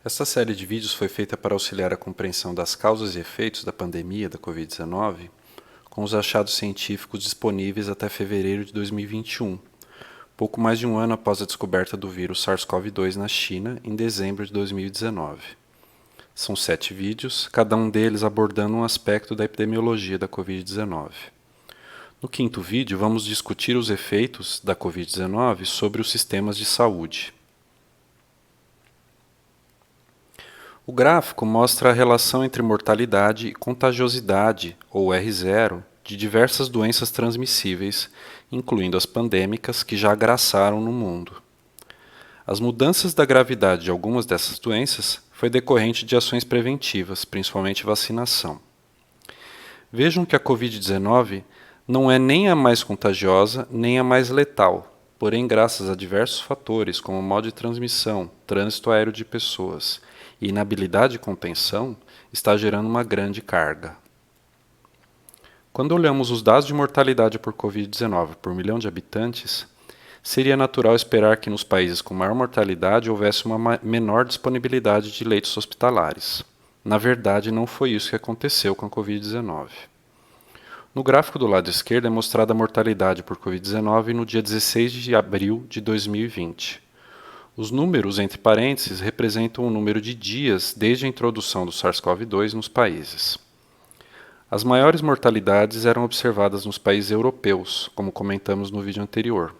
Esta série de vídeos foi feita para auxiliar a compreensão das causas e efeitos da pandemia da Covid-19, com os achados científicos disponíveis até fevereiro de 2021, pouco mais de um ano após a descoberta do vírus SARS-CoV-2 na China, em dezembro de 2019. São 7 vídeos, cada um deles abordando um aspecto da epidemiologia da Covid-19. No quinto vídeo, vamos discutir os efeitos da Covid-19 sobre os sistemas de saúde. O gráfico mostra a relação entre mortalidade e contagiosidade, ou R0, de diversas doenças transmissíveis, incluindo as pandêmicas que já agraçaram no mundo. As mudanças da gravidade de algumas dessas doenças foi decorrente de ações preventivas, principalmente vacinação. Vejam que a Covid-19 não é nem a mais contagiosa, nem a mais letal, porém, graças a diversos fatores, como modo de transmissão, trânsito aéreo de pessoas e inabilidade de contenção, está gerando uma grande carga. Quando olhamos os dados de mortalidade por Covid-19 por milhão de habitantes, seria natural esperar que nos países com maior mortalidade houvesse uma menor disponibilidade de leitos hospitalares. Na verdade, não foi isso que aconteceu com a Covid-19. No gráfico do lado esquerdo é mostrada a mortalidade por Covid-19 no dia 16 de abril de 2020. Os números entre parênteses representam o número de dias desde a introdução do SARS-CoV-2 nos países. As maiores mortalidades eram observadas nos países europeus, como comentamos no vídeo anterior.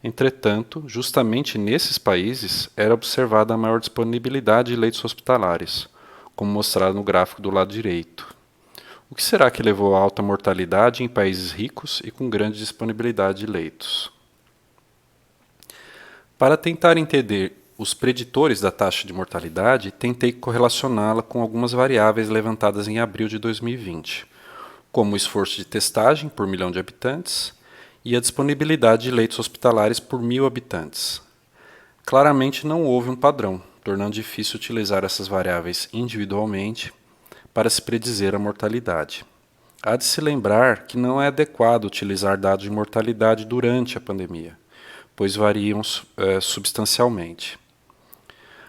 Entretanto, justamente nesses países era observada a maior disponibilidade de leitos hospitalares, como mostrado no gráfico do lado direito. O que será que levou à alta mortalidade em países ricos e com grande disponibilidade de leitos? Para tentar entender os preditores da taxa de mortalidade, tentei correlacioná-la com algumas variáveis levantadas em abril de 2020, como o esforço de testagem por milhão de habitantes e a disponibilidade de leitos hospitalares por 1.000 habitantes. Claramente não houve um padrão, tornando difícil utilizar essas variáveis individualmente para se predizer a mortalidade. Há de se lembrar que não é adequado utilizar dados de mortalidade durante a pandemia, pois variam substancialmente.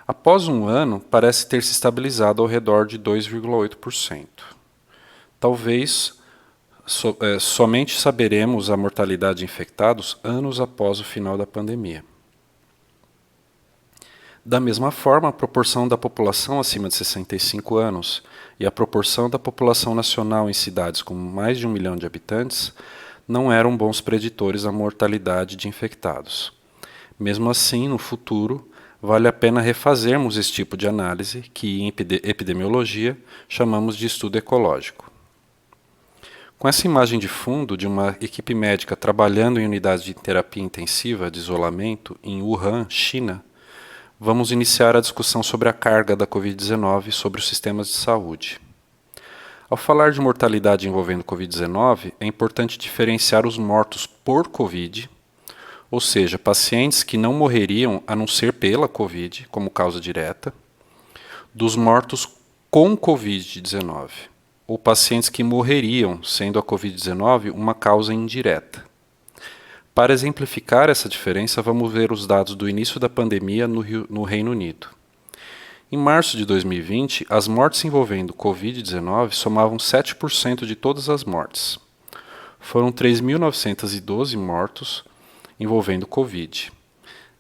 Após um ano, parece ter se estabilizado ao redor de 2,8%. Talvez somente saberemos a mortalidade de infectados anos após o final da pandemia. Da mesma forma, a proporção da população acima de 65 anos e a proporção da população nacional em cidades com mais de 1 milhão de habitantes não eram bons preditores da mortalidade de infectados. Mesmo assim, no futuro, vale a pena refazermos esse tipo de análise, que em epidemiologia chamamos de estudo ecológico. Com essa imagem de fundo de uma equipe médica trabalhando em unidades de terapia intensiva de isolamento em Wuhan, China, vamos iniciar a discussão sobre a carga da Covid-19 sobre os sistemas de saúde. Ao falar de mortalidade envolvendo Covid-19, é importante diferenciar os mortos por Covid, ou seja, pacientes que não morreriam a não ser pela Covid, como causa direta, dos mortos com Covid-19, ou pacientes que morreriam, sendo a Covid-19 uma causa indireta. Para exemplificar essa diferença, vamos ver os dados do início da pandemia no Reino Unido. Em março de 2020, as mortes envolvendo Covid-19 somavam 7% de todas as mortes. Foram 3.912 mortos envolvendo Covid,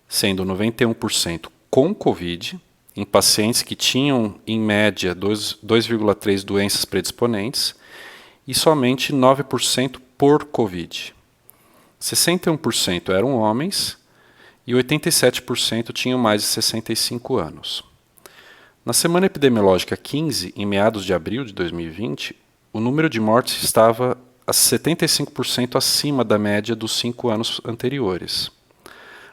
sendo 91% com Covid, em pacientes que tinham, em média, 2,3 doenças predisponentes, e somente 9% por Covid. 61% eram homens e 87% tinham mais de 65 anos. Na semana epidemiológica 15, em meados de abril de 2020, o número de mortes estava a 75% acima da média dos 5 anos anteriores.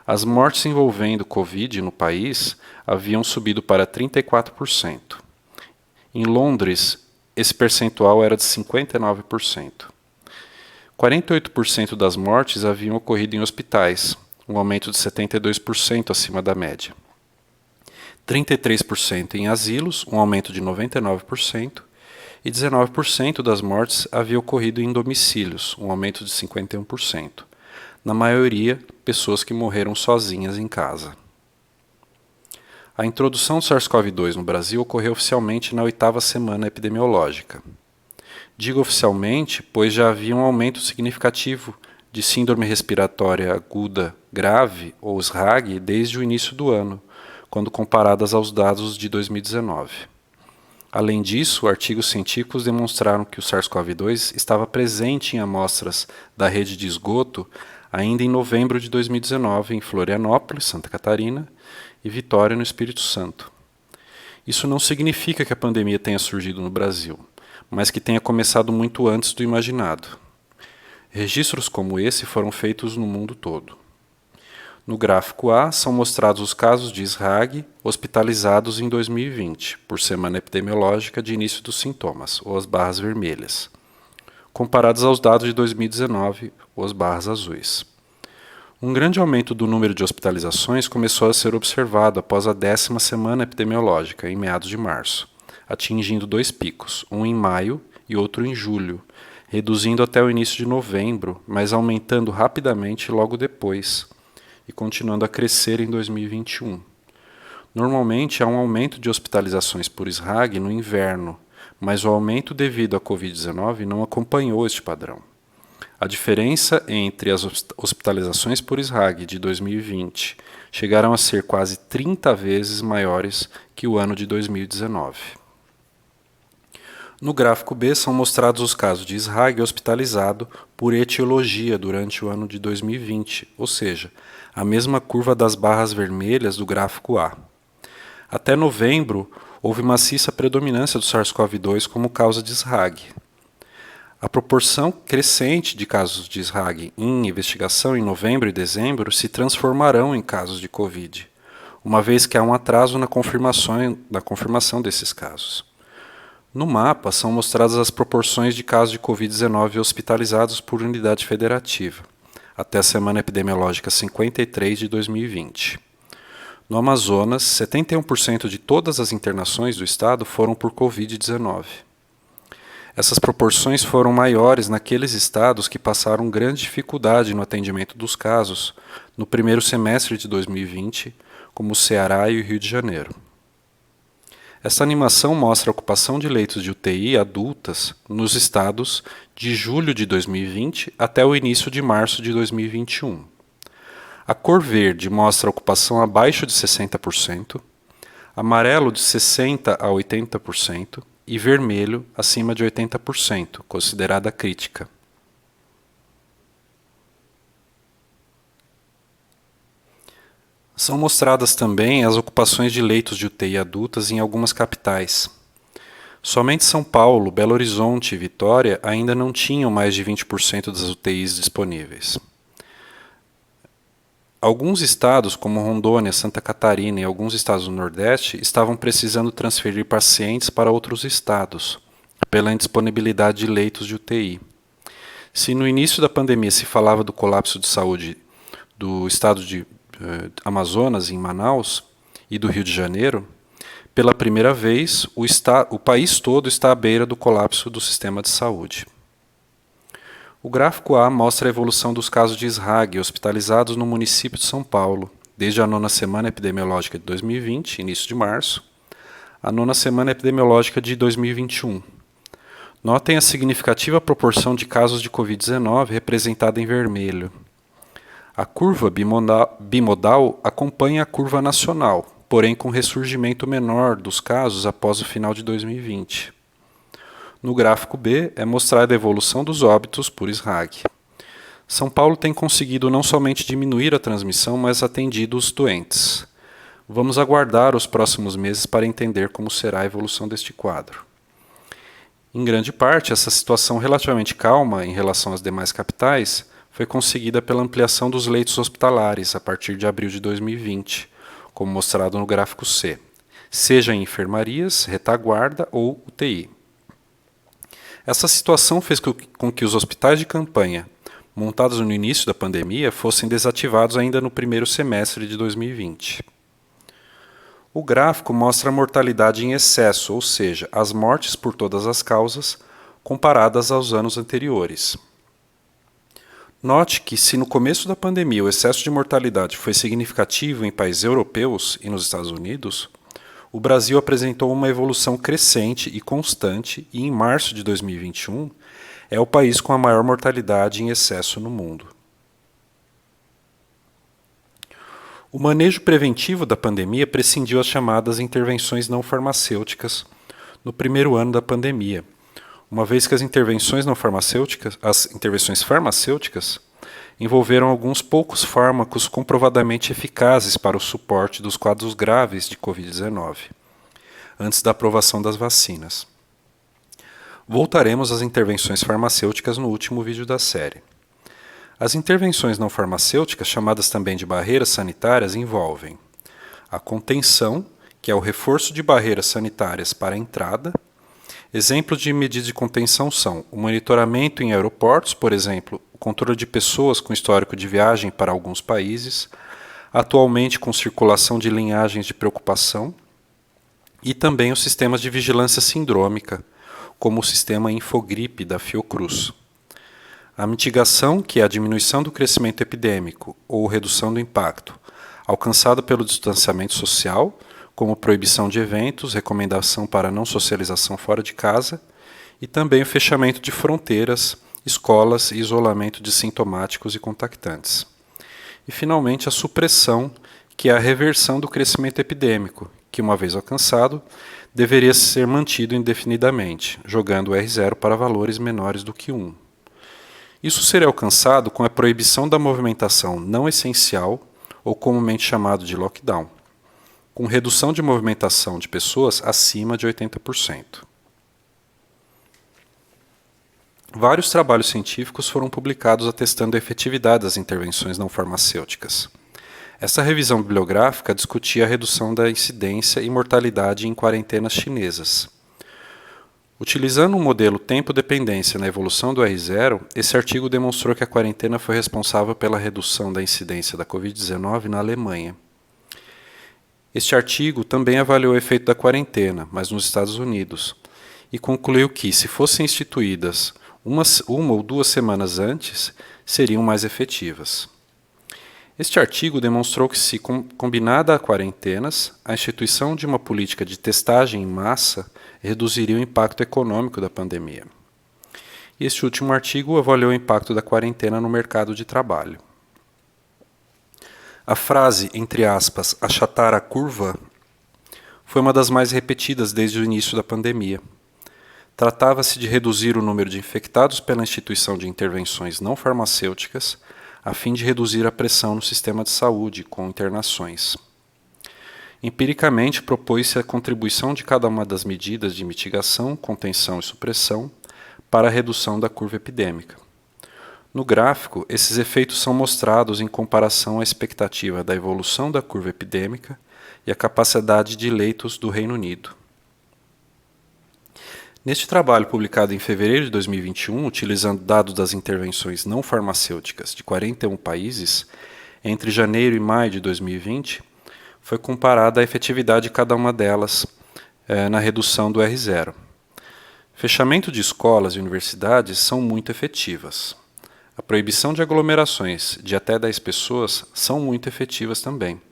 As mortes envolvendo Covid no país haviam subido para 34%. Em Londres, esse percentual era de 59%. 48% das mortes haviam ocorrido em hospitais, um aumento de 72% acima da média. 33% em asilos, um aumento de 99%, e 19% das mortes havia ocorrido em domicílios, um aumento de 51%. Na maioria, pessoas que morreram sozinhas em casa. A introdução do SARS-CoV-2 no Brasil ocorreu oficialmente na 8ª semana epidemiológica. Digo oficialmente, pois já havia um aumento significativo de síndrome respiratória aguda grave, ou SRAG, desde o início do ano, quando comparadas aos dados de 2019. Além disso, artigos científicos demonstraram que o SARS-CoV-2 estava presente em amostras da rede de esgoto ainda em novembro de 2019 em Florianópolis, Santa Catarina, e Vitória, no Espírito Santo. Isso não significa que a pandemia tenha surgido no Brasil, mas que tenha começado muito antes do imaginado. Registros como esse foram feitos no mundo todo. No gráfico A são mostrados os casos de SRAG hospitalizados em 2020, por semana epidemiológica de início dos sintomas, ou as barras vermelhas, comparados aos dados de 2019, ou as barras azuis. Um grande aumento do número de hospitalizações começou a ser observado após a 10ª semana epidemiológica, em meados de março, atingindo 2 picos, um em maio e outro em julho, reduzindo até o início de novembro, mas aumentando rapidamente logo depois, e continuando a crescer em 2021. Normalmente há um aumento de hospitalizações por SRAG no inverno, mas o aumento devido à Covid-19 não acompanhou este padrão. A diferença entre as hospitalizações por SRAG de 2020 chegaram a ser quase 30 vezes maiores que o ano de 2019. No gráfico B são mostrados os casos de SRAG hospitalizado por etiologia durante o ano de 2020, ou seja, a mesma curva das barras vermelhas do gráfico A. Até novembro, houve maciça predominância do SARS-CoV-2 como causa de SRAG. A proporção crescente de casos de SRAG em investigação em novembro e dezembro se transformarão em casos de Covid, uma vez que há um atraso na confirmação desses casos. No mapa são mostradas as proporções de casos de Covid-19 hospitalizados por unidade federativa, até a semana epidemiológica 53 de 2020. No Amazonas, 71% de todas as internações do estado foram por Covid-19. Essas proporções foram maiores naqueles estados que passaram grande dificuldade no atendimento dos casos no primeiro semestre de 2020, como o Ceará e o Rio de Janeiro. Esta animação mostra a ocupação de leitos de UTI adultas nos estados de julho de 2020 até o início de março de 2021. A cor verde mostra a ocupação abaixo de 60%, amarelo de 60% a 80% e vermelho acima de 80%, considerada crítica. São mostradas também as ocupações de leitos de UTI adultas em algumas capitais. Somente São Paulo, Belo Horizonte e Vitória ainda não tinham mais de 20% das UTIs disponíveis. Alguns estados, como Rondônia, Santa Catarina e alguns estados do Nordeste, estavam precisando transferir pacientes para outros estados, pela indisponibilidade de leitos de UTI. Se no início da pandemia se falava do colapso de saúde do estado de Amazonas, em Manaus, e do Rio de Janeiro, pela primeira vez, o país todo está à beira do colapso do sistema de saúde. O gráfico A mostra a evolução dos casos de SRAG hospitalizados no município de São Paulo, desde a 9ª semana epidemiológica de 2020, início de março, à 9ª semana epidemiológica de 2021. Notem a significativa proporção de casos de Covid-19 representada em vermelho. A curva bimodal acompanha a curva nacional, porém com ressurgimento menor dos casos após o final de 2020. No gráfico B é mostrada a evolução dos óbitos por SRAG. São Paulo tem conseguido não somente diminuir a transmissão, mas atendido os doentes. Vamos aguardar os próximos meses para entender como será a evolução deste quadro. Em grande parte, essa situação relativamente calma em relação às demais capitais foi conseguida pela ampliação dos leitos hospitalares a partir de abril de 2020, como mostrado no gráfico C, seja em enfermarias, retaguarda ou UTI. Essa situação fez com que os hospitais de campanha, montados no início da pandemia, fossem desativados ainda no primeiro semestre de 2020. O gráfico mostra a mortalidade em excesso, ou seja, as mortes por todas as causas, comparadas aos anos anteriores. Note que, se no começo da pandemia o excesso de mortalidade foi significativo em países europeus e nos Estados Unidos, o Brasil apresentou uma evolução crescente e constante e, em março de 2021, é o país com a maior mortalidade em excesso no mundo. O manejo preventivo da pandemia prescindiu as chamadas intervenções não farmacêuticas no primeiro ano da pandemia, uma vez que as intervenções farmacêuticas envolveram alguns poucos fármacos comprovadamente eficazes para o suporte dos quadros graves de Covid-19, antes da aprovação das vacinas. Voltaremos às intervenções farmacêuticas no último vídeo da série. As intervenções não farmacêuticas, chamadas também de barreiras sanitárias, envolvem a contenção, que é o reforço de barreiras sanitárias para a entrada. Exemplos de medidas de contenção são o monitoramento em aeroportos, por exemplo, o controle de pessoas com histórico de viagem para alguns países, atualmente com circulação de linhagens de preocupação, e também os sistemas de vigilância sindrômica, como o sistema Infogripe da Fiocruz. A mitigação, que é a diminuição do crescimento epidêmico ou redução do impacto, alcançada pelo distanciamento social, como proibição de eventos, recomendação para não socialização fora de casa, e também o fechamento de fronteiras, escolas e isolamento de sintomáticos e contactantes. E, finalmente, a supressão, que é a reversão do crescimento epidêmico, que, uma vez alcançado, deveria ser mantido indefinidamente, jogando o R0 para valores menores do que 1. Isso seria alcançado com a proibição da movimentação não essencial, ou comumente chamado de lockdown, com redução de movimentação de pessoas acima de 80%. Vários trabalhos científicos foram publicados atestando a efetividade das intervenções não farmacêuticas. Essa revisão bibliográfica discutia a redução da incidência e mortalidade em quarentenas chinesas. Utilizando um modelo tempo-dependência na evolução do R0, esse artigo demonstrou que a quarentena foi responsável pela redução da incidência da Covid-19 na Alemanha. Este artigo também avaliou o efeito da quarentena, mas nos Estados Unidos, e concluiu que, se fossem instituídas uma ou 2 semanas antes, seriam mais efetivas. Este artigo demonstrou que, se combinada a quarentenas, a instituição de uma política de testagem em massa reduziria o impacto econômico da pandemia. Este último artigo avaliou o impacto da quarentena no mercado de trabalho. A frase, entre aspas, achatar a curva, foi uma das mais repetidas desde o início da pandemia. Tratava-se de reduzir o número de infectados pela instituição de intervenções não farmacêuticas, a fim de reduzir a pressão no sistema de saúde, com internações. Empiricamente, propôs-se a contribuição de cada uma das medidas de mitigação, contenção e supressão para a redução da curva epidêmica. No gráfico, esses efeitos são mostrados em comparação à expectativa da evolução da curva epidêmica e a capacidade de leitos do Reino Unido. Neste trabalho, publicado em fevereiro de 2021, utilizando dados das intervenções não farmacêuticas de 41 países, entre janeiro e maio de 2020, foi comparada a efetividade de cada uma delas na redução do R0. Fechamento de escolas e universidades são muito efetivas. A proibição de aglomerações de até 10 pessoas são muito efetivas também,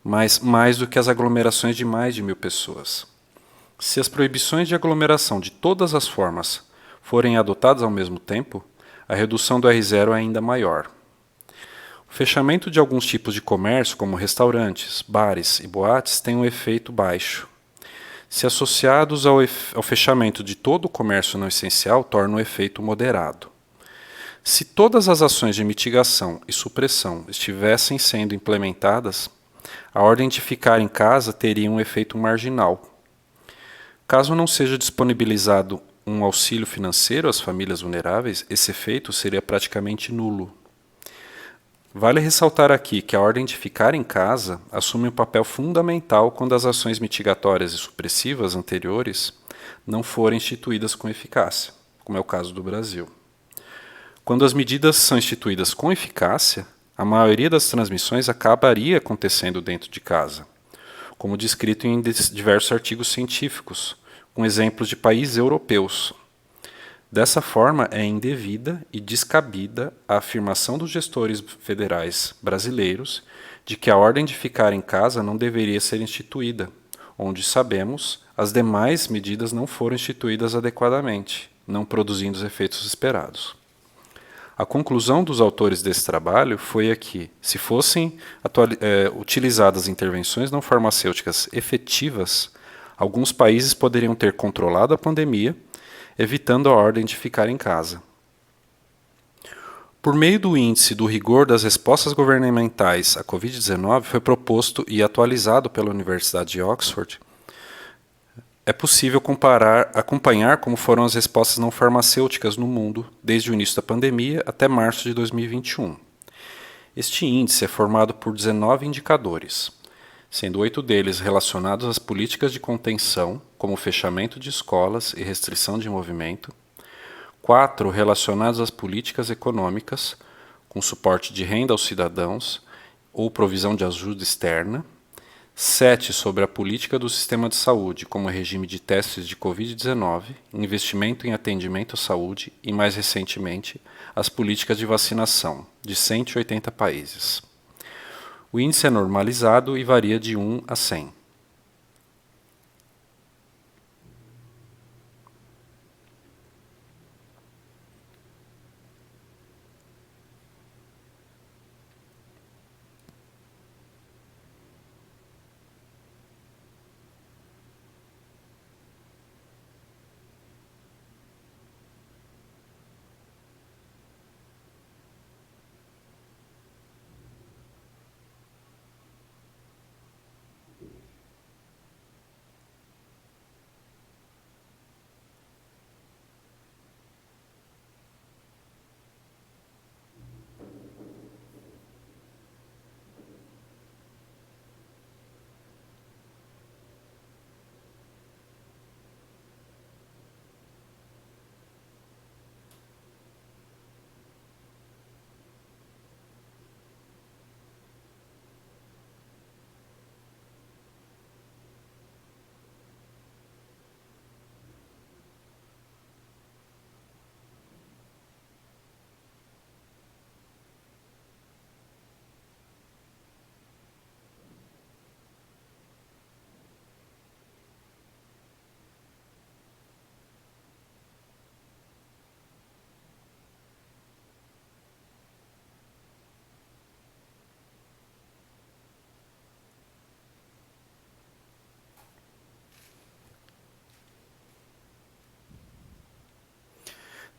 mas mais do que as aglomerações de mais de 1.000 pessoas. Se as proibições de aglomeração de todas as formas forem adotadas ao mesmo tempo, a redução do R0 é ainda maior. O fechamento de alguns tipos de comércio, como restaurantes, bares e boates, tem um efeito baixo. Se associados ao fechamento de todo o comércio não essencial, torna o efeito moderado. Se todas as ações de mitigação e supressão estivessem sendo implementadas, a ordem de ficar em casa teria um efeito marginal. Caso não seja disponibilizado um auxílio financeiro às famílias vulneráveis, esse efeito seria praticamente nulo. Vale ressaltar aqui que a ordem de ficar em casa assume um papel fundamental quando as ações mitigatórias e supressivas anteriores não forem instituídas com eficácia, como é o caso do Brasil. Quando as medidas são instituídas com eficácia, a maioria das transmissões acabaria acontecendo dentro de casa, como descrito em diversos artigos científicos, com exemplos de países europeus. Dessa forma, é indevida e descabida a afirmação dos gestores federais brasileiros de que a ordem de ficar em casa não deveria ser instituída, onde sabemos as demais medidas não foram instituídas adequadamente, não produzindo os efeitos esperados. A conclusão dos autores desse trabalho foi a que, se fossem utilizadas intervenções não farmacêuticas efetivas, alguns países poderiam ter controlado a pandemia, evitando a ordem de ficar em casa. Por meio do índice do rigor das respostas governamentais à Covid-19, foi proposto e atualizado pela Universidade de Oxford. É possível acompanhar como foram as respostas não farmacêuticas no mundo desde o início da pandemia até março de 2021. Este índice é formado por 19 indicadores, sendo 8 deles relacionados às políticas de contenção, como o fechamento de escolas e restrição de movimento, 4 relacionados às políticas econômicas, com suporte de renda aos cidadãos ou provisão de ajuda externa, 7 sobre a política do sistema de saúde, como o regime de testes de Covid-19, investimento em atendimento à saúde e, mais recentemente, as políticas de vacinação, de 180 países. O índice é normalizado e varia de 1 a 100.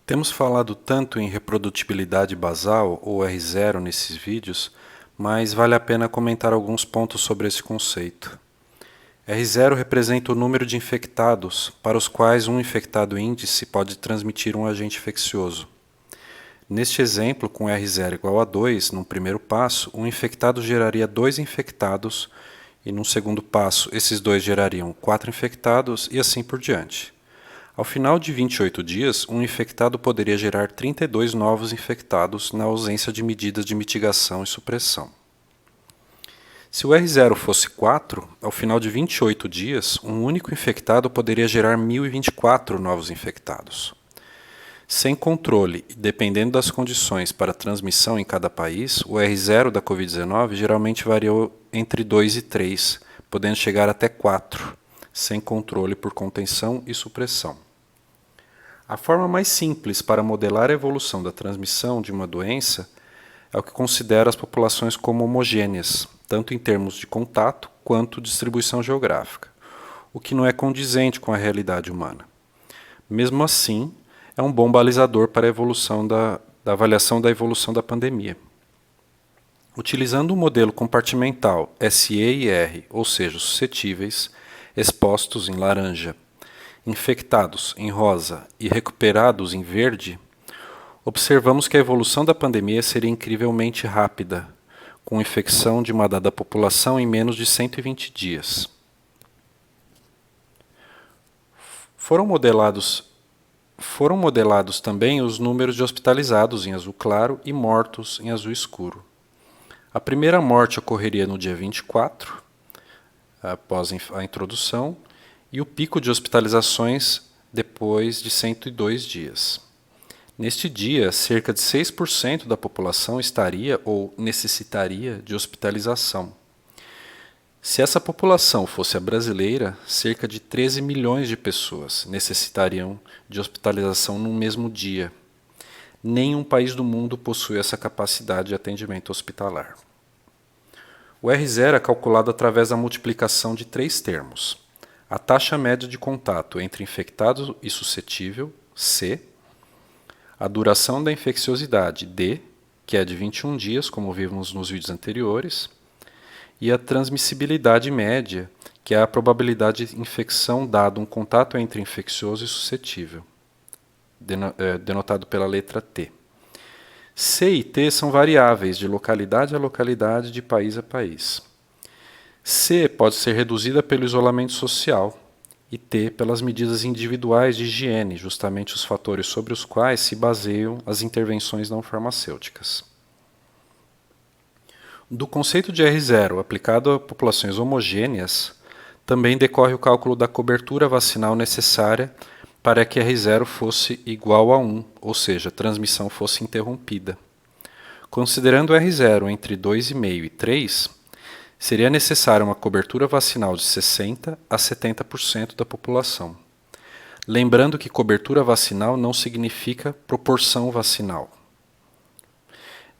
Temos falado tanto em reprodutibilidade basal, ou R0, nesses vídeos, mas vale a pena comentar alguns pontos sobre esse conceito. R0 representa o número de infectados para os quais um infectado índice pode transmitir um agente infeccioso. Neste exemplo, com R0 igual a 2, num primeiro passo, um infectado geraria 2 infectados, e num segundo passo, esses 2 gerariam 4 infectados, e assim por diante. Ao final de 28 dias, um infectado poderia gerar 32 novos infectados na ausência de medidas de mitigação e supressão. Se o R0 fosse 4, ao final de 28 dias, um único infectado poderia gerar 1.024 novos infectados. Sem controle e dependendo das condições para transmissão em cada país, o R0 da Covid-19 geralmente variou entre 2 e 3, podendo chegar até 4, sem controle por contenção e supressão. A forma mais simples para modelar a evolução da transmissão de uma doença é o que considera as populações como homogêneas, tanto em termos de contato quanto distribuição geográfica, o que não é condizente com a realidade humana. Mesmo assim, é um bom balizador para a evolução da avaliação da evolução da pandemia. Utilizando o modelo compartimental SE e R, ou seja, suscetíveis, expostos em laranja, infectados em rosa e recuperados em verde, observamos que a evolução da pandemia seria incrivelmente rápida, com infecção de uma dada população em menos de 120 dias. Foram modelados também os números de hospitalizados em azul claro e mortos em azul escuro. A primeira morte ocorreria no dia 24, após a introdução, e o pico de hospitalizações depois de 102 dias. Neste dia, cerca de 6% da população estaria ou necessitaria de hospitalização. Se essa população fosse a brasileira, cerca de 13 milhões de pessoas necessitariam de hospitalização no mesmo dia. Nenhum país do mundo possui essa capacidade de atendimento hospitalar. O R0 é calculado através da multiplicação de 3 termos. A taxa média de contato entre infectado e suscetível, C, a duração da infecciosidade, D, que é de 21 dias, como vimos nos vídeos anteriores, e a transmissibilidade média, que é a probabilidade de infecção dado um contato entre infeccioso e suscetível, denotado pela letra T. C e T são variáveis de localidade a localidade, de país a país. C pode ser reduzida pelo isolamento social e T pelas medidas individuais de higiene, justamente os fatores sobre os quais se baseiam as intervenções não farmacêuticas. Do conceito de R0 aplicado a populações homogêneas, também decorre o cálculo da cobertura vacinal necessária para que R0 fosse igual a 1, ou seja, a transmissão fosse interrompida. Considerando R0 entre 2,5 e 3, seria necessária uma cobertura vacinal de 60% a 70% da população. Lembrando que cobertura vacinal não significa proporção vacinal.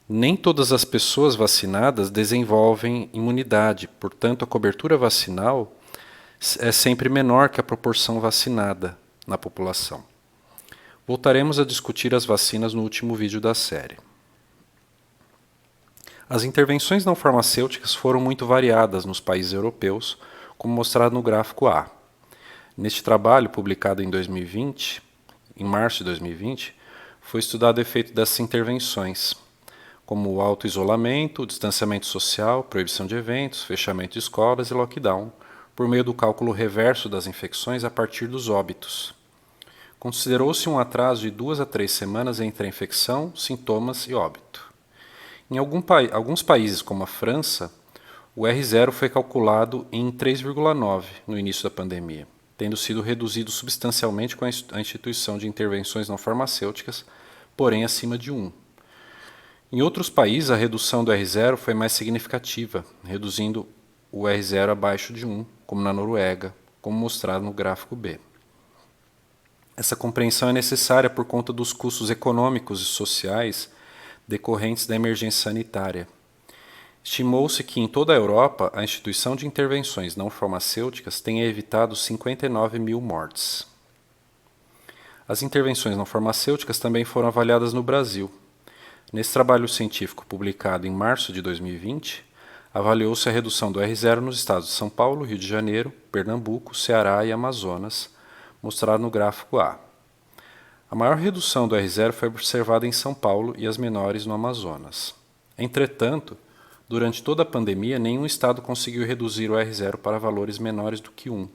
Nem todas as pessoas vacinadas desenvolvem imunidade, portanto, a cobertura vacinal é sempre menor que a proporção vacinada na população. Voltaremos a discutir as vacinas no último vídeo da série. As intervenções não farmacêuticas foram muito variadas nos países europeus, como mostrado no gráfico A. Neste trabalho, publicado em 2020, em março de 2020, foi estudado o efeito dessas intervenções, como o auto-isolamento, o distanciamento social, proibição de eventos, fechamento de escolas e lockdown, por meio do cálculo reverso das infecções a partir dos óbitos. Considerou-se um atraso de 2 a 3 semanas entre a infecção, sintomas e óbito. Em alguns países, como a França, o R0 foi calculado em 3,9 no início da pandemia, tendo sido reduzido substancialmente com a instituição de intervenções não farmacêuticas, porém acima de 1. Em outros países, a redução do R0 foi mais significativa, reduzindo o R0 abaixo de 1, como na Noruega, como mostrado no gráfico B. Essa compreensão é necessária por conta dos custos econômicos e sociais decorrentes da emergência sanitária. Estimou-se que em toda a Europa a instituição de intervenções não farmacêuticas tenha evitado 59 mil mortes. As intervenções não farmacêuticas também foram avaliadas no Brasil. Nesse trabalho científico publicado em março de 2020, avaliou-se a redução do R0 nos estados de São Paulo, Rio de Janeiro, Pernambuco, Ceará e Amazonas, mostrado no gráfico A. A maior redução do R0 foi observada em São Paulo e as menores no Amazonas. Entretanto, durante toda a pandemia, nenhum estado conseguiu reduzir o R0 para valores menores do que 1.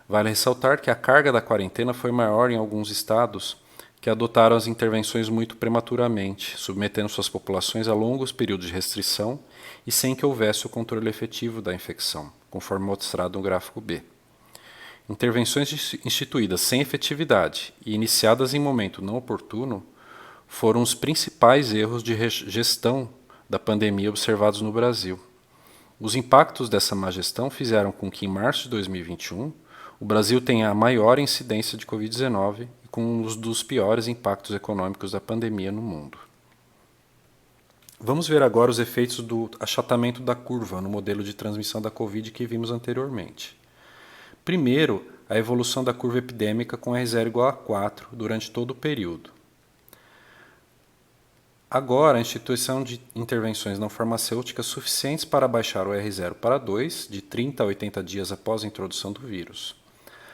Vale ressaltar que a carga da quarentena foi maior em alguns estados que adotaram as intervenções muito prematuramente, submetendo suas populações a longos períodos de restrição e sem que houvesse o controle efetivo da infecção, conforme mostrado no gráfico B. Intervenções instituídas sem efetividade e iniciadas em momento não oportuno foram os principais erros de gestão da pandemia observados no Brasil. Os impactos dessa má gestão fizeram com que, em março de 2021, o Brasil tenha a maior incidência de Covid-19 e com um dos piores impactos econômicos da pandemia no mundo. Vamos ver agora os efeitos do achatamento da curva no modelo de transmissão da Covid que vimos anteriormente. Primeiro, a evolução da curva epidêmica com R0 igual a 4 durante todo o período. Agora, a instituição de intervenções não farmacêuticas suficientes para baixar o R0 para 2, de 30 a 80 dias após a introdução do vírus.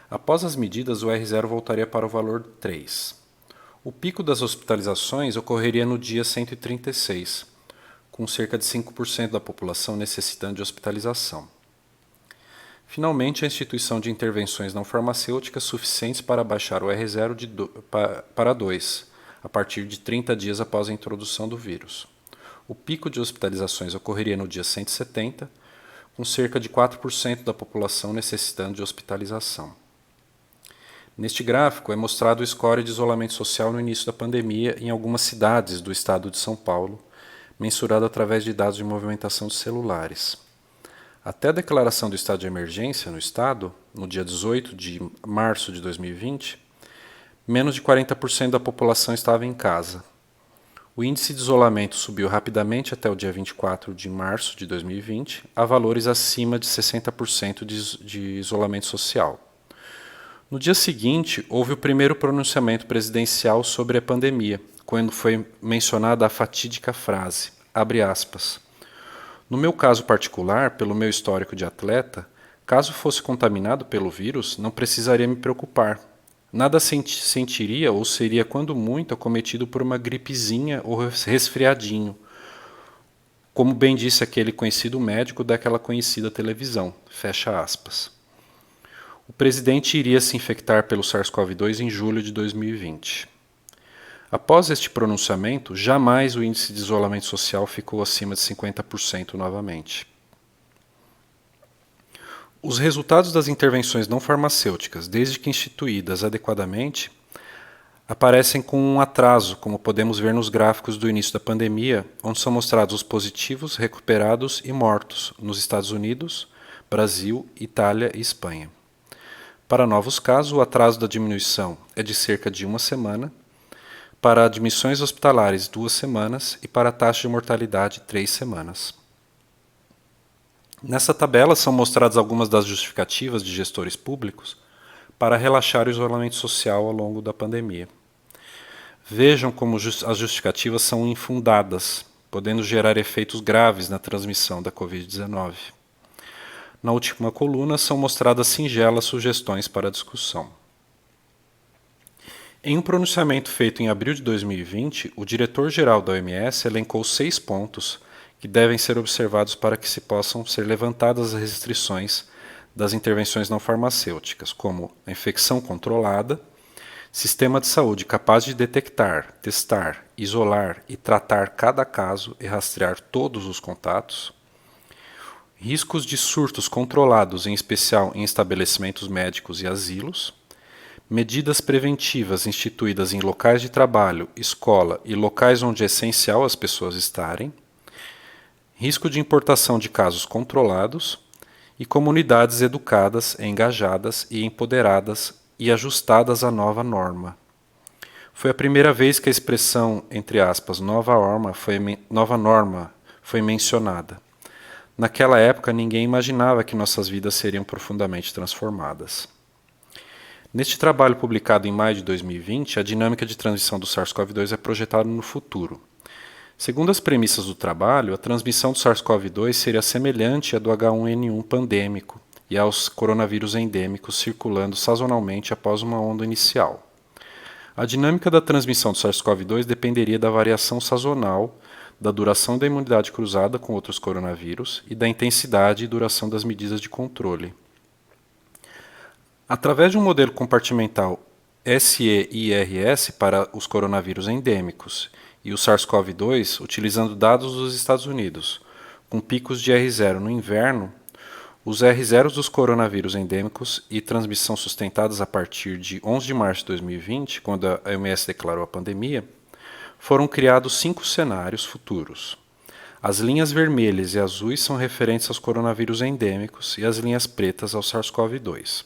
Após as medidas, o R0 voltaria para o valor 3. O pico das hospitalizações ocorreria no dia 136, com cerca de 5% da população necessitando de hospitalização. Finalmente, a instituição de intervenções não farmacêuticas suficientes para baixar o R0 para 2, a partir de 30 dias após a introdução do vírus. O pico de hospitalizações ocorreria no dia 170, com cerca de 4% da população necessitando de hospitalização. Neste gráfico é mostrado o score de isolamento social no início da pandemia em algumas cidades do estado de São Paulo, mensurado através de dados de movimentação de celulares. Até a declaração do estado de emergência no estado, no dia 18 de março de 2020, menos de 40% da população estava em casa. O índice de isolamento subiu rapidamente até o dia 24 de março de 2020, a valores acima de 60% de isolamento social. No dia seguinte, houve o primeiro pronunciamento presidencial sobre a pandemia, quando foi mencionada a fatídica frase, abre aspas, no meu caso particular, pelo meu histórico de atleta, caso fosse contaminado pelo vírus, não precisaria me preocupar. Nada sentiria ou seria, quando muito, acometido por uma gripezinha ou resfriadinho, como bem disse aquele conhecido médico daquela conhecida televisão. Fecha aspas. O presidente iria se infectar pelo SARS-CoV-2 em julho de 2020. Após este pronunciamento, jamais o índice de isolamento social ficou acima de 50% novamente. Os resultados das intervenções não farmacêuticas, desde que instituídas adequadamente, aparecem com um atraso, como podemos ver nos gráficos do início da pandemia, onde são mostrados os positivos, recuperados e mortos nos Estados Unidos, Brasil, Itália e Espanha. Para novos casos, o atraso da diminuição é de cerca de 1 semana, para admissões hospitalares 2 semanas e para a taxa de mortalidade 3 semanas. Nessa tabela são mostradas algumas das justificativas de gestores públicos para relaxar o isolamento social ao longo da pandemia. Vejam como as justificativas são infundadas, podendo gerar efeitos graves na transmissão da Covid-19. Na última coluna são mostradas singelas sugestões para a discussão. Em um pronunciamento feito em abril de 2020, o diretor-geral da OMS elencou 6 pontos que devem ser observados para que se possam ser levantadas as restrições das intervenções não farmacêuticas, como a infecção controlada, sistema de saúde capaz de detectar, testar, isolar e tratar cada caso e rastrear todos os contatos, riscos de surtos controlados, em especial em estabelecimentos médicos e asilos, medidas preventivas instituídas em locais de trabalho, escola e locais onde é essencial as pessoas estarem, risco de importação de casos controlados e comunidades educadas, engajadas e empoderadas e ajustadas à nova norma. Foi a primeira vez que a expressão, entre aspas, nova norma foi mencionada. Naquela época, ninguém imaginava que nossas vidas seriam profundamente transformadas. Neste trabalho publicado em maio de 2020, a dinâmica de transmissão do SARS-CoV-2 é projetada no futuro. Segundo as premissas do trabalho, a transmissão do SARS-CoV-2 seria semelhante à do H1N1 pandêmico e aos coronavírus endêmicos circulando sazonalmente após uma onda inicial. A dinâmica da transmissão do SARS-CoV-2 dependeria da variação sazonal, da duração da imunidade cruzada com outros coronavírus e da intensidade e duração das medidas de controle. Através de um modelo compartimental SEIRS para os coronavírus endêmicos e o SARS-CoV-2, utilizando dados dos Estados Unidos, com picos de R0 no inverno, os R0 dos coronavírus endêmicos e transmissão sustentadas a partir de 11 de março de 2020, quando a OMS declarou a pandemia, foram criados 5 cenários futuros. As linhas vermelhas e azuis são referentes aos coronavírus endêmicos e as linhas pretas ao SARS-CoV-2.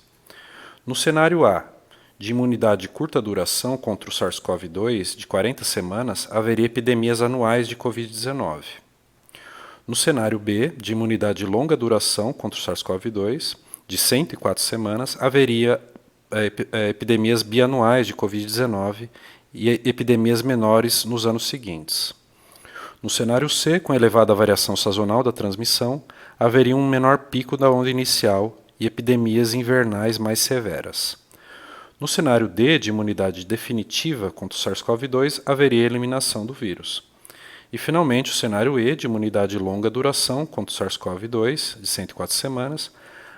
No cenário A, de imunidade de curta duração contra o SARS-CoV-2 de 40 semanas, haveria epidemias anuais de Covid-19. No cenário B, de imunidade de longa duração contra o SARS-CoV-2, de 104 semanas, haveria epidemias bianuais de Covid-19 e epidemias menores nos anos seguintes. No cenário C, com elevada variação sazonal da transmissão, haveria um menor pico da onda inicial e epidemias invernais mais severas. No cenário D, de imunidade definitiva contra o SARS-CoV-2, haveria eliminação do vírus. E, finalmente, o cenário E, de imunidade de longa duração contra o SARS-CoV-2, de 104 semanas,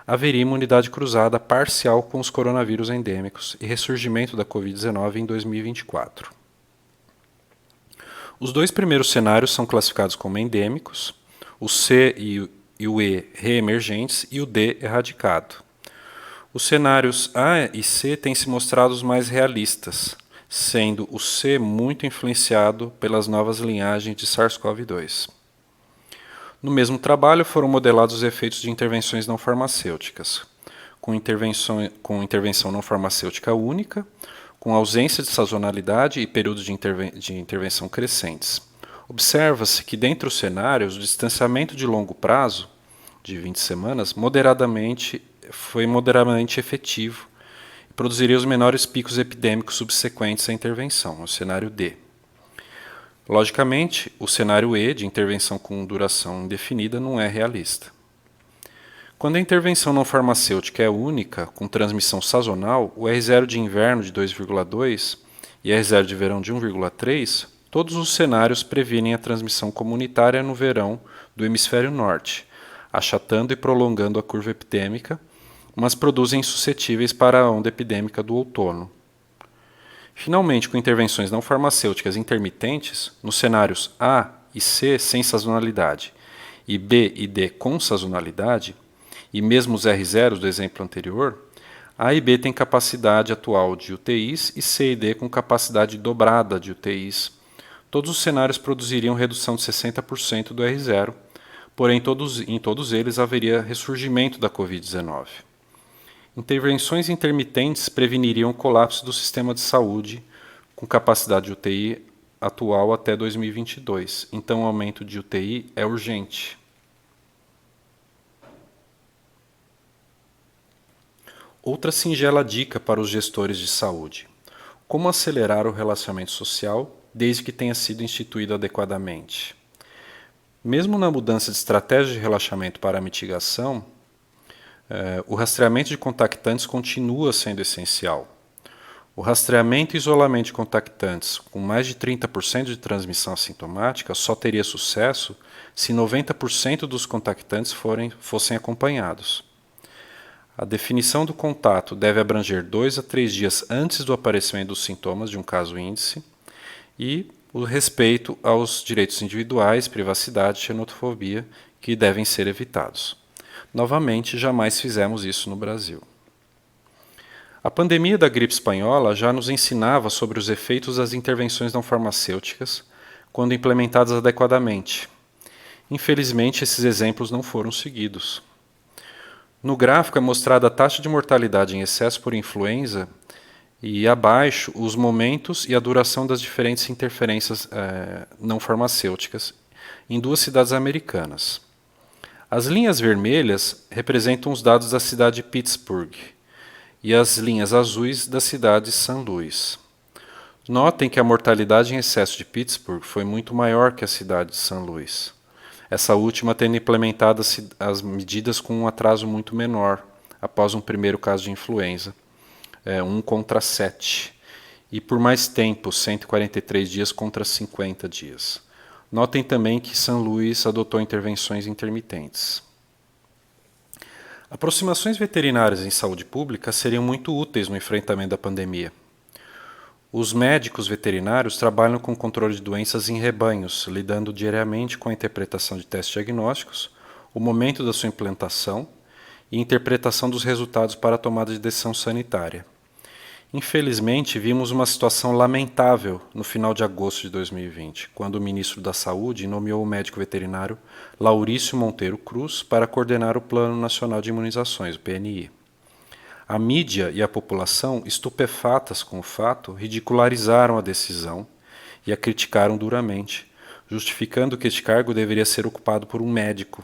haveria imunidade cruzada parcial com os coronavírus endêmicos e ressurgimento da Covid-19 em 2024. Os 2 primeiros cenários são classificados como endêmicos, o C e o E reemergentes e o D erradicado. Os cenários A e C têm se mostrado os mais realistas, sendo o C muito influenciado pelas novas linhagens de SARS-CoV-2. No mesmo trabalho foram modelados os efeitos de intervenções não farmacêuticas, com intervenção não farmacêutica única, com ausência de sazonalidade e períodos de intervenção crescentes. Observa-se que, dentre os cenários, o distanciamento de longo prazo, de 20 semanas, foi moderadamente efetivo e produziria os menores picos epidêmicos subsequentes à intervenção, o cenário D. Logicamente, o cenário E, de intervenção com duração indefinida, não é realista. Quando a intervenção não farmacêutica é única, com transmissão sazonal, o R0 de inverno de 2,2 e R0 de verão de 1,3, todos os cenários previnem a transmissão comunitária no verão do hemisfério norte, achatando e prolongando a curva epidêmica, mas produzem suscetíveis para a onda epidêmica do outono. Finalmente, com intervenções não farmacêuticas intermitentes, nos cenários A e C sem sazonalidade, e B e D com sazonalidade, e mesmo os R0 do exemplo anterior, A e B têm capacidade atual de UTIs e C e D com capacidade dobrada de UTIs. Todos os cenários produziriam redução de 60% do R0, porém em todos eles haveria ressurgimento da Covid-19. Intervenções intermitentes preveniriam o colapso do sistema de saúde com capacidade de UTI atual até 2022. Então, o aumento de UTI é urgente. Outra singela dica para os gestores de saúde: como acelerar o relacionamento social desde que tenha sido instituído adequadamente. Mesmo na mudança de estratégia de relaxamento para a mitigação, o rastreamento de contactantes continua sendo essencial. O rastreamento e isolamento de contactantes com mais de 30% de transmissão assintomática só teria sucesso se 90% dos contactantes fossem acompanhados. A definição do contato deve abranger 2 a 3 dias antes do aparecimento dos sintomas de um caso índice e o respeito aos direitos individuais, privacidade e xenofobia que devem ser evitados. Novamente, jamais fizemos isso no Brasil. A pandemia da gripe espanhola já nos ensinava sobre os efeitos das intervenções não farmacêuticas quando implementadas adequadamente. Infelizmente, esses exemplos não foram seguidos. No gráfico é mostrada a taxa de mortalidade em excesso por influenza e abaixo os momentos e a duração das diferentes interferências não farmacêuticas em 2 cidades americanas. As linhas vermelhas representam os dados da cidade de Pittsburgh e as linhas azuis da cidade de São Luís. Notem que a mortalidade em excesso de Pittsburgh foi muito maior que a cidade de São Luís. Essa última tendo implementado as medidas com um atraso muito menor, após um primeiro caso de influenza, 1 contra 7, e por mais tempo, 143 dias contra 50 dias. Notem também que São Luís adotou intervenções intermitentes. Aproximações veterinárias em saúde pública seriam muito úteis no enfrentamento da pandemia. Os médicos veterinários trabalham com controle de doenças em rebanhos, lidando diariamente com a interpretação de testes diagnósticos, o momento da sua implantação e interpretação dos resultados para a tomada de decisão sanitária. Infelizmente, vimos uma situação lamentável no final de agosto de 2020, quando o ministro da Saúde nomeou o médico veterinário Laurício Monteiro Cruz para coordenar o Plano Nacional de Imunizações, o PNI. A mídia e a população, estupefatas com o fato, ridicularizaram a decisão e a criticaram duramente, justificando que este cargo deveria ser ocupado por um médico.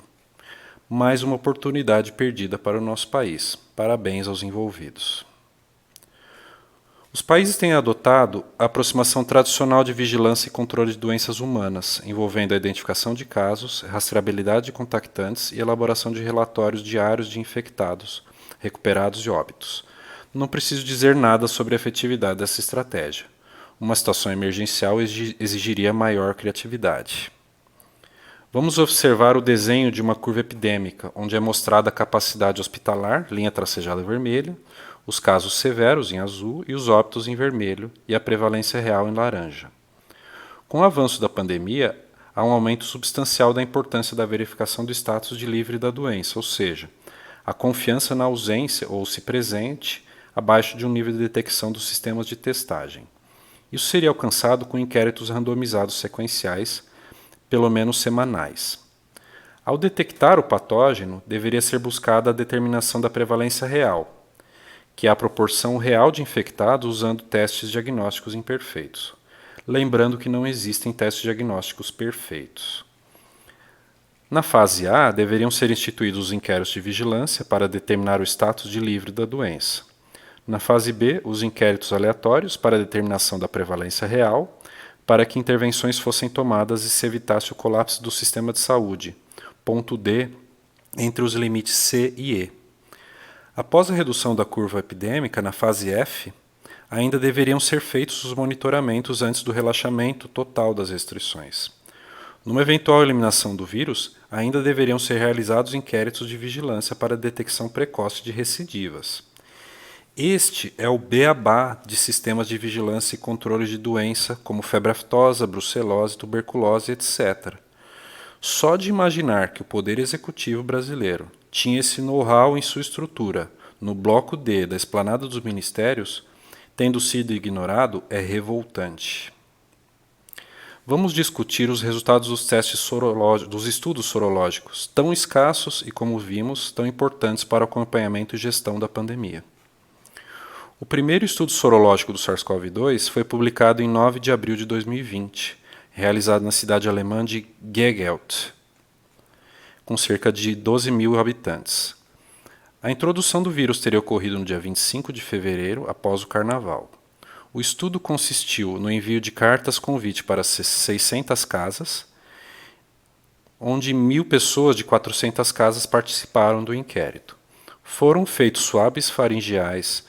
Mais uma oportunidade perdida para o nosso país. Parabéns aos envolvidos. Os países têm adotado a aproximação tradicional de vigilância e controle de doenças humanas, envolvendo a identificação de casos, rastreabilidade de contactantes e elaboração de relatórios diários de infectados, recuperados e óbitos. Não preciso dizer nada sobre a efetividade dessa estratégia. Uma situação emergencial exigiria maior criatividade. Vamos observar o desenho de uma curva epidêmica, onde é mostrada a capacidade hospitalar, linha tracejada vermelha, os casos severos em azul e os óbitos em vermelho e a prevalência real em laranja. Com o avanço da pandemia, há um aumento substancial da importância da verificação do status de livre da doença, ou seja, a confiança na ausência ou se presente abaixo de um nível de detecção dos sistemas de testagem. Isso seria alcançado com inquéritos randomizados sequenciais, pelo menos semanais. Ao detectar o patógeno, deveria ser buscada a determinação da prevalência real, que é a proporção real de infectados usando testes diagnósticos imperfeitos. Lembrando que não existem testes diagnósticos perfeitos. Na fase A, deveriam ser instituídos os inquéritos de vigilância para determinar o status de livre da doença. Na fase B, os inquéritos aleatórios para a determinação da prevalência real, para que intervenções fossem tomadas e se evitasse o colapso do sistema de saúde. Ponto D, entre os limites C e E. Após a redução da curva epidêmica, na fase F, ainda deveriam ser feitos os monitoramentos antes do relaxamento total das restrições. Numa eventual eliminação do vírus, ainda deveriam ser realizados inquéritos de vigilância para a detecção precoce de recidivas. Este é o beabá de sistemas de vigilância e controle de doença como febre aftosa, brucelose, tuberculose, etc. Só de imaginar que o Poder Executivo brasileiro tinha esse know-how em sua estrutura, no bloco D da esplanada dos ministérios, tendo sido ignorado, é revoltante. Vamos discutir os resultados dos testes sorológicos, dos estudos sorológicos, tão escassos e, como vimos, tão importantes para o acompanhamento e gestão da pandemia. O primeiro estudo sorológico do SARS-CoV-2 foi publicado em 9 de abril de 2020, realizado na cidade alemã de Gagelt, com cerca de 12 mil habitantes. A introdução do vírus teria ocorrido no dia 25 de fevereiro, após o Carnaval. O estudo consistiu no envio de cartas-convite para 600 casas, onde 1.000 pessoas de 400 casas participaram do inquérito. Foram feitos swabs faringeais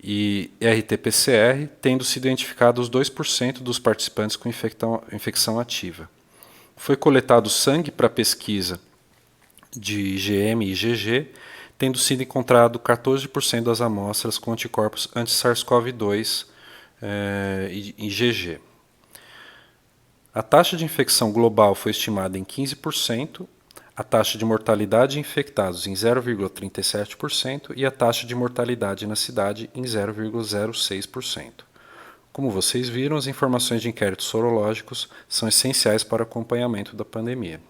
e RT-PCR, tendo sido identificados 2% dos participantes com infecção ativa. Foi coletado sangue para pesquisa de IgM e IgG, tendo sido encontrado 14% das amostras com anticorpos anti-SARS-CoV-2 e IgG. A taxa de infecção global foi estimada em 15%, a taxa de mortalidade de infectados em 0,37% e a taxa de mortalidade na cidade em 0,06%. Como vocês viram, as informações de inquéritos sorológicos são essenciais para o acompanhamento da pandemia.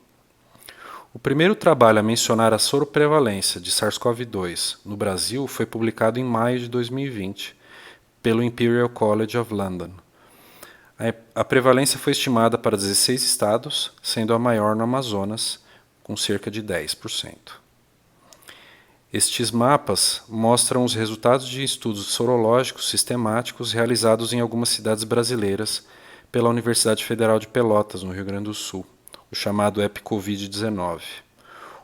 O primeiro trabalho a mencionar a soroprevalência de SARS-CoV-2 no Brasil foi publicado em maio de 2020 pelo Imperial College of London. A prevalência foi estimada para 16 estados, sendo a maior no Amazonas, com cerca de 10%. Estes mapas mostram os resultados de estudos sorológicos sistemáticos realizados em algumas cidades brasileiras pela Universidade Federal de Pelotas, no Rio Grande do Sul, o chamado EpiCovid-19.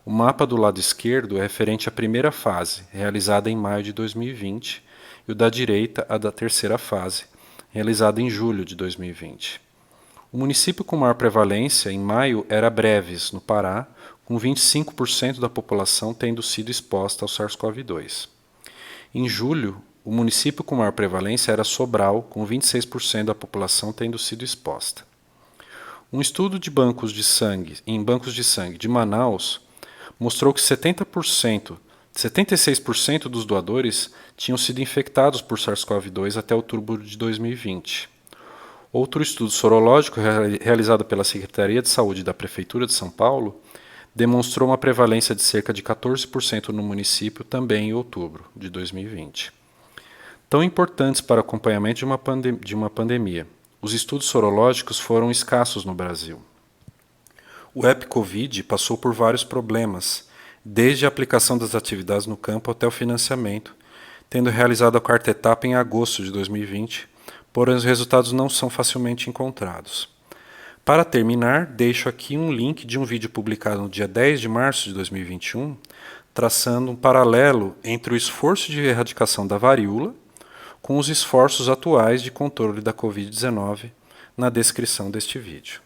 O mapa do lado esquerdo é referente à primeira fase, realizada em maio de 2020, e o da direita a da terceira fase, realizada em julho de 2020. O município com maior prevalência em maio era Breves, no Pará, com 25% da população tendo sido exposta ao SARS-CoV-2. Em julho, o município com maior prevalência era Sobral, com 26% da população tendo sido exposta. Um estudo de bancos de sangue de Manaus mostrou que 76% dos doadores tinham sido infectados por SARS-CoV-2 até outubro de 2020. Outro estudo sorológico realizado pela Secretaria de Saúde da Prefeitura de São Paulo demonstrou uma prevalência de cerca de 14% no município também em outubro de 2020. Tão importantes para o acompanhamento de uma pandemia, os estudos sorológicos foram escassos no Brasil. O EpiCovid passou por vários problemas, desde a aplicação das atividades no campo até o financiamento, tendo realizado a quarta etapa em agosto de 2020, porém os resultados não são facilmente encontrados. Para terminar, deixo aqui um link de um vídeo publicado no dia 10 de março de 2021, traçando um paralelo entre o esforço de erradicação da varíola com os esforços atuais de controle da Covid-19 na descrição deste vídeo.